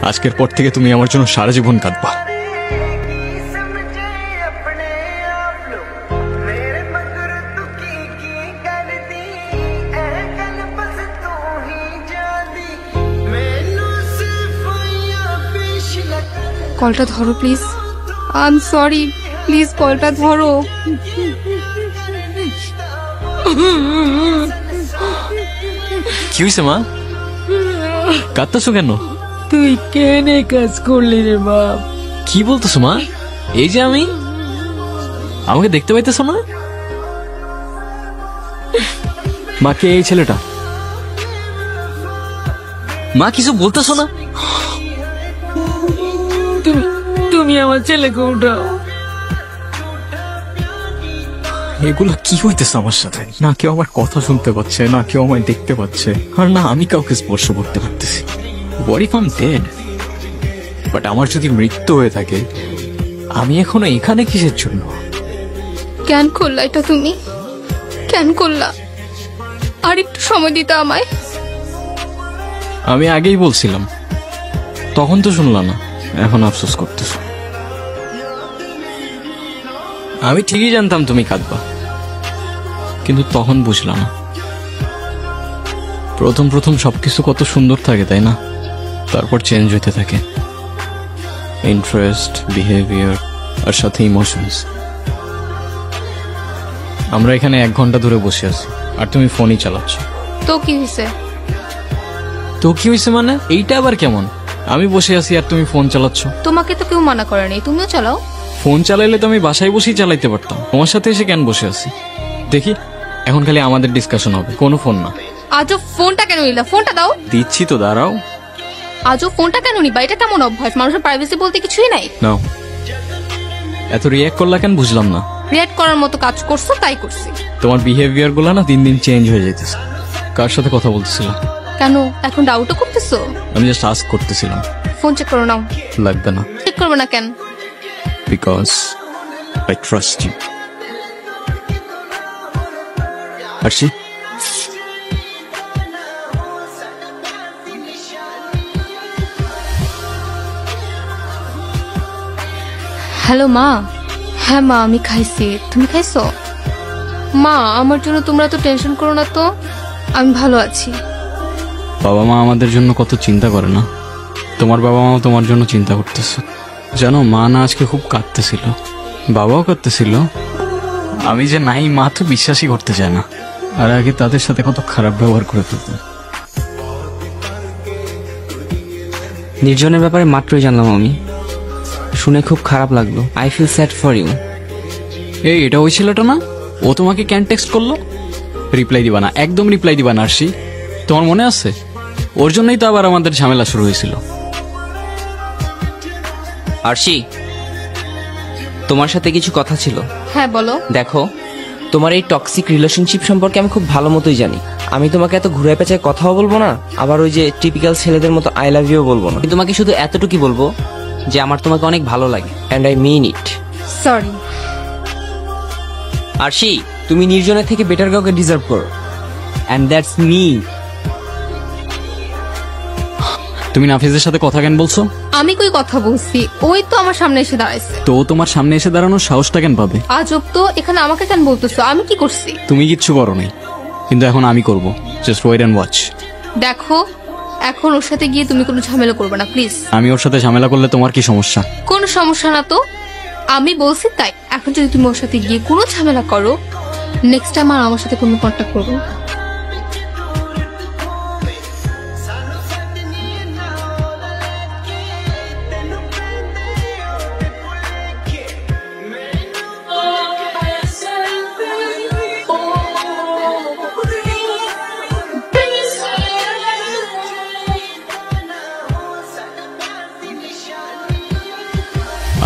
আজকের পর থেকে তুমি আমার জন্য সারা জীবন কাঁদবা। কলটা ধরো please. I am sorry, please কলটা ধরো। কি হয়েছে মা, কাঁদতেছো কেন? তুই কেন কাজ করলি রে বাপ? কি বলতেছো মা? এই যে আমি, আমাকে দেখতে পাইতেছো না? মা কে এই ছেলেটা? মা কিছু বলতেছো না? তুমি আমার ছেলেকে উঠাও। এগুলো কি হইতেছে আমার সাথে? না কেউ আমার কথা শুনতে পাচ্ছে, না কেউ আমায় দেখতে পাচ্ছে, আর না আমি কাউকে স্পর্শ করতে পারতেছি। What if I'm dead? But আমার যদি মৃত্যু হয়ে থাকে, আমি এখনো এখানে কিসের জন্য? কেন করলা এটা তুমি? কেন করলা? আর একটু সময় দিতে আমায়। আমি আগেই বলছিলাম, তখন তো শুনলাম না, এখন আফসোস করতেছ। আমি ঠিকই জানতাম তুমি কাঁদবা, কিন্তু তখন বুঝলাম না। প্রথম প্রথম সবকিছু কত সুন্দর থাকে তাই না? তারপর চেঞ্জ হতে থাকে, ইন্টারেস্ট, বিহেভিয়ার আর সাথে ইমোশনস। আমরা এখানে 1 ঘন্টা ধরে বসে আছি আর তুমি ফোনই চালাচ্ছ। তো কি হয়েছে? তো কি হয়েছে মানে? এইটা আবার কেমন? আমি বসে আছি আর তুমি ফোন চালাচ্ছ। তোমাকে তো কেউ মানা করে নাই, তুমিও চালাও। ফোন চালাইলে তো আমি বাসায় বসেই চালাইতে পারতাম, তোমার সাথে এসে কেন বসে আছি? দেখি, এখন খালি আমাদের ডিসকাশন হবে, কোনো ফোন না। আজও ফোনটা কেন নিলা? ফোনটা দাও। দিচ্ছি তো, দাঁড়াও। আজও ফোনটা কেন নিবা? এটা কেমন অভ্যাস? মানুষের প্রাইভেসি বলতে কিছুই নাই। নাও। এত রিয়াক্ট করলা কেন বুঝলাম না। রিয়াক্ট করার মতো কাজ করছো তাই করছি। তোমার বিহেভিয়ার গুলো না দিন দিন চেঞ্জ হয়ে যাইতেছে। কার সাথে কথা বলতেছিলাম? কেন এখন ডাউটও করতেছো? আমি জাস্ট আস্ক করতেছিলাম। ফোন চেক করো নাও। লাগবে না। চেক করবে না কেন? Because I trust you. Arshi, hello মা। হ্যাঁ মা, আমি খাইছি। তুমি খাইছো? মা, আমার জন্য তোমরা তো টেনশন করো না তো, আমি ভালো আছি। বাবা মা আমাদের জন্য কত চিন্তা করে না? তোমার বাবা মা তোমার জন্য চিন্তা করতেছে। জানো, মা না আজকে খুব কাঁদতেছিল, বাবাও কাঁদতেছিল। আমি যে নাই, মা তো বিশ্বাসই করতে চায় না। আর আগে তাদের সাথে কত খারাপ ব্যবহার করে ফেলতো। নির্জনের ব্যাপারে মাত্রই জানলাম আমি, শুনে খুব খারাপ লাগলো। I feel sad for you. এই, এটা ওই ছেলেটা না? ও তোমাকে ক্যান টেক্সট করলো? রিপ্লাই দিবা না, একদম রিপ্লাই দিবা না আরশি। তোমার মনে আছে? ওর জন্যই তো আবার আমাদের ঝামেলা শুরু হয়েছিল। আরশি, তোমার সাথে কিছু কথা ছিল। হ্যাঁ বলো। দেখো, তোমার এই টক্সিক রিলেশনশিপ সম্পর্কে আমি খুব ভালো মতোই জানি। আমি তোমাকে এত ঘুরে পেঁচায় কথাও বলবো না, আবার ওই যে টিপিক্যাল ছেলেদের মতো আই লাভ ইউ বলবো না। আমি তোমাকে শুধু এতটুকুই বলবো যে আমার তোমাকে অনেক ভালো লাগে, and I mean it. Sorry Arshi, তুমি নির্জনের থেকে বেটার কাউকে ডিজার্ভ করো, এন্ড দ্যাটস মি। তুমি নাফিজের সাথে কথা কেন বলছো? আমি কই কথা বলছি? ওই তো আমার সামনে এসে দাঁড়াইছে। তো ও তোমার সামনে এসে দাঁড়ানোর সাহসটা কেন পাবে? আজব তো, এখানে আমাকে কেন বলতেছো? আমি কি করছি? তুমি কিচ্ছু করো নাই, কিন্তু এখন আমি করব। Just wait and watch. দেখো, এখন ওর সাথে গিয়ে তুমি কোনো ঝামেলা করবে না প্লিজ। আমি ওর সাথে ঝামেলা করলে তোমার কি সমস্যা? কোনো সমস্যা না তো, আমি বলছি তাই। এখন যদি তুমি ওর সাথে গিয়ে কোনো ঝামেলা করো, নেক্সট টাইম আর আমার সাথে কোনো কন্ট্যাক্ট করবো না।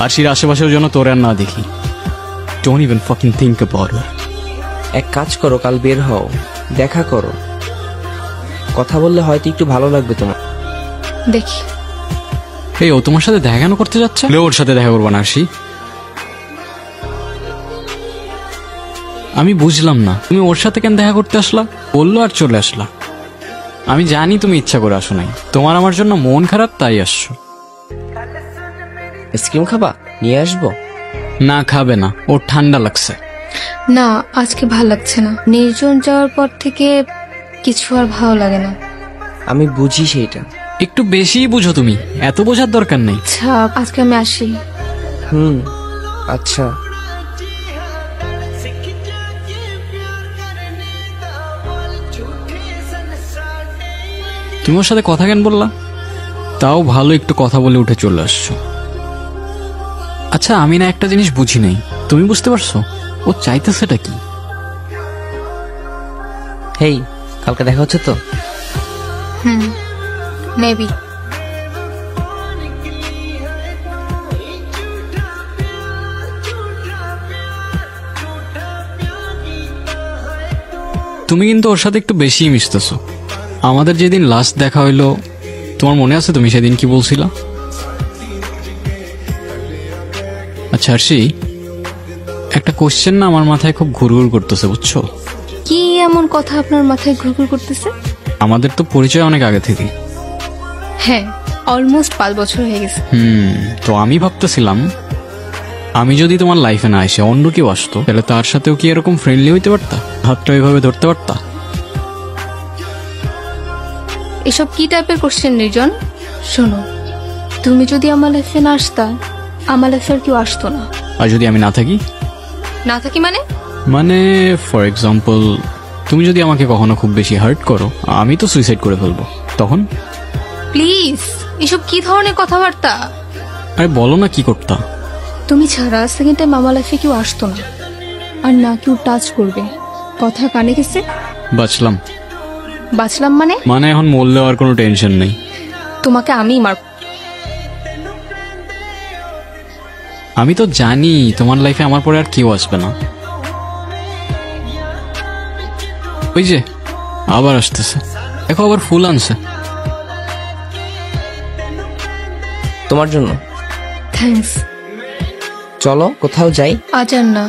আরশির আশেপাশেও যেন তোর আর না দেখি। Don't even fucking think about it. এক কাজ করো, কাল বের হও, দেখা করো, কথা বললে হয়তো একটু ভালো লাগবে তোমার। দেখি। এই, ও তোমার সাথে দেখা কেন করতে যাচ্ছে? ওর সাথে দেখা করবো না আরশি। আমি বুঝলাম না, তুমি ওর সাথে কেন দেখা করতে আসলা? বললো আর চলে আসলা। আমি জানি তুমি ইচ্ছা করে আসো নাই, তোমার আমার জন্য মন খারাপ তাই আসছো। আইসক্রিম খাবা? নিয়ে আসবো। না খাবে না, ওর ঠান্ডা লাগছে। না, আজকে ভাল লাগছে না। নির্জন যাওয়ার পর থেকে কিছু আর ভালো লাগে না। আমি বুঝি সেইটা। একটু বেশিই বুঝো তুমি, এত বোঝার দরকার নেই। আচ্ছা, আজকে আমি আসি। আচ্ছা। তুমি ওর সাথে কথা কেন বললা? তাও ভালো, একটু কথা বলে উঠে চলে আসছো। আচ্ছা, আমি না একটা জিনিস বুঝি নাই, তুমি বুঝতে পারছো ও চাইতেছেটা কি? হেই, কালকে দেখা হচ্ছে তো? মেবি। তুমি কিন্তু ওর সাথে একটু বেশিই মিশতেছো। আমাদের যেদিন লাস্ট দেখা হইলো, তোমার মনে আছে তুমি সেদিন কি বলছিলা? আচ্ছা আরশি, একটা কোশ্চেন না আমার মাথায় খুব ঘুরঘুর করতেছে, বুঝছো? কি এমন কথা আপনার মাথায় ঘুরঘুর করতেছে? আমাদের তো পরিচয় অনেক আগে থেকে। হ্যাঁ, অলমোস্ট 5 বছর হয়ে গেছে। তো আমি ভাবতেছিলাম, আমি যদি তোমার লাইফে না এসে অন্য কেউ আসতো, তাহলে তার সাথেও কি এরকম ফ্রেন্ডলি হইতে পারতা? হাতটা এভাবে ধরতে পারতা? এসব কি টাইপের কোশ্চেন নির্জন? শোনো, তুমি যদি আমার লাইফে না আসতা, আমার লাইফে আর কেউ আসতো না। আর যদি আমি না থাকি? না থাকি মানে? মানে ফর এক্সাম্পল, তুমি যদি আমাকে কখনো খুব বেশি হার্ট করো, আমি তো সুইসাইড করে ফেলবো, তখন? প্লিজ, এসব কি ধরনের কথাবার্তা? আরে বলো না, কি করতা? তুমি ছাড়া সেকেন্ড টাইম আমার লাইফে কেউ আসতো না, আর না কেউ টাচ করবে। কথা কানে গেছে? বাঁচলাম। বাঁচলাম মানে? মানে এখন মরলেও আর কোনো টেনশন নেই। তোমাকে আমি মার। আমি তো জানি তোমার লাইফে আমার পরে আর কেউ আসবে না। ওই যে আবার আসতেছে, দেখো আবার ফুল আনছে। তোমার জন্য। থ্যাঙ্কস। চলো কোথাও যাই। আজ আর না,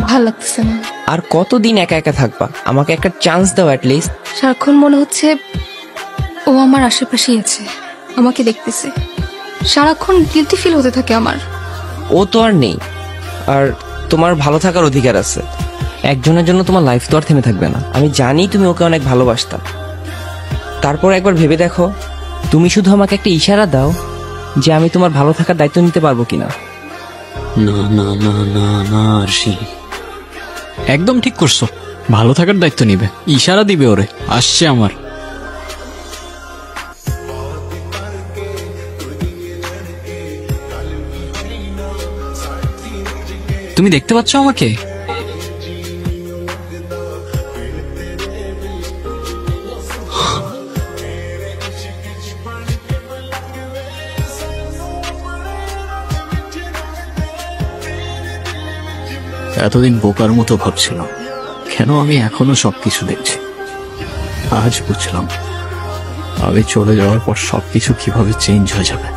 ভাল লাগতেছে না। আর কতদিন একা একা থাকবা? আমাকে একটা চান্স দাও অ্যাটলিস্ট। সারাক্ষণ মনে হচ্ছে ও আমার আশেপাশেই আছে, আমাকে দেখতেছে। সারাক্ষণ গিলটি ফিল হতে থাকে আমার। ও তো আর নেই, আর তোমার ভালো থাকার অধিকার আছে। একজনের জন্য তোমার লাইফ তো আর থেমে থাকবে না। আমি জানি তুমি ওকে অনেক ভালোবাসতা, তারপর একবার ভেবে দেখো, তুমি শুধু আমাকে একটা ইশারা দাও যে আমি তোমার ভালো থাকার দায়িত্ব নিতে পারবো কিনা। না না না না না আরশি, একদম ঠিক করছো। ভালো থাকার দায়িত্ব নিবে, ইশারা দিবে ওরে। আসছে আমার। তুমি দেখতে পাচ্ছ আমাকে? এতদিন বোকার মতো ভাবছিলাম কেন আমি এখনো সবকিছু দেখছি। আজ বুঝলাম আমি চলে যাওয়ার পর সবকিছু কিভাবে চেঞ্জ হয়ে যাবে।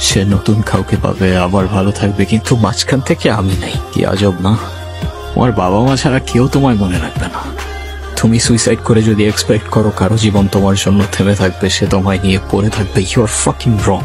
সে নতুন কাউকে পাবে, আবার ভালো থাকবে, কিন্তু মাঝখান থেকে আমি নেই। কি আজব না? তোমার বাবা মা ছাড়া কেউ তোমায় মনে রাখবে না। তুমি সুইসাইড করে যদি এক্সপেক্ট করো কারো জীবন তোমার জন্য থেমে থাকবে, সে তোমায় নিয়ে পড়ে থাকবে, ইউ আর ফাকিং রং।